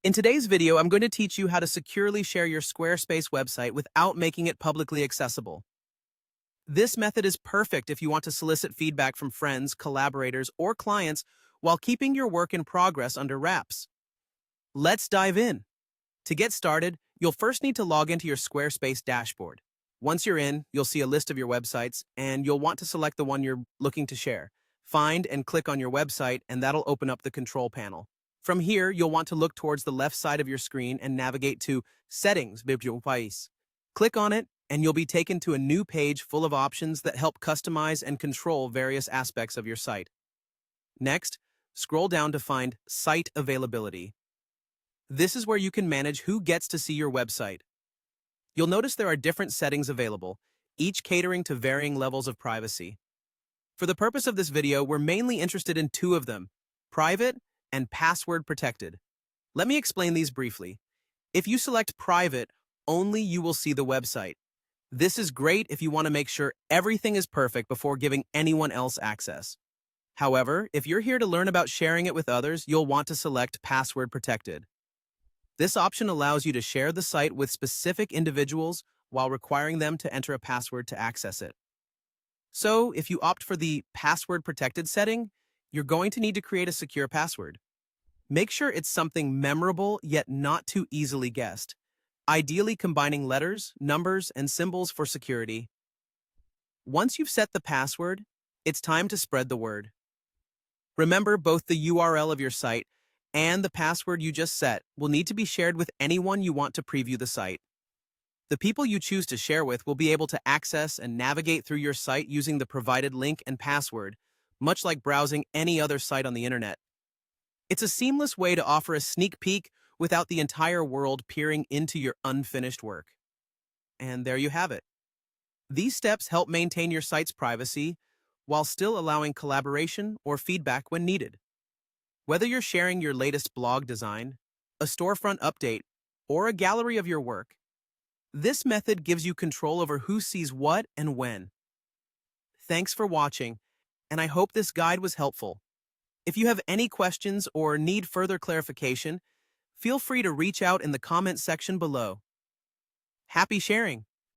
In today's video, I'm going to teach you how to securely share your Squarespace website without making it publicly accessible. This method is perfect if you want to solicit feedback from friends, collaborators, or clients while keeping your work in progress under wraps. Let's dive in. To get started, you'll first need to log into your Squarespace dashboard. Once you're in, you'll see a list of your websites, and you'll want to select the one you're looking to share. Find and click on your website, and that'll open up the control panel. From here, you'll want to look towards the left side of your screen and navigate to Settings, País. Click on it, and you'll be taken to a new page full of options that help customize and control various aspects of your site. Next, scroll down to find Site Availability. This is where you can manage who gets to see your website. You'll notice there are different settings available, each catering to varying levels of privacy. For the purpose of this video, we're mainly interested in two of them, private and password protected. Let me explain these briefly. If you select private, only you will see the website. This is great if you want to make sure everything is perfect before giving anyone else access. However, if you're here to learn about sharing it with others, you'll want to select password protected. This option allows you to share the site with specific individuals while requiring them to enter a password to access it. So, if you opt for the password protected setting, you're going to need to create a secure password. Make sure it's something memorable yet not too easily guessed, ideally combining letters, numbers, and symbols for security. Once you've set the password, it's time to spread the word. Remember, both the URL of your site and the password you just set will need to be shared with anyone you want to preview the site. The people you choose to share with will be able to access and navigate through your site using the provided link and password, much like browsing any other site on the internet. It's a seamless way to offer a sneak peek without the entire world peering into your unfinished work. And there you have it. These steps help maintain your site's privacy while still allowing collaboration or feedback when needed. Whether you're sharing your latest blog design, a storefront update, or a gallery of your work, this method gives you control over who sees what and when. Thanks for watching, and I hope this guide was helpful. If you have any questions or need further clarification, feel free to reach out in the comment section below. Happy sharing!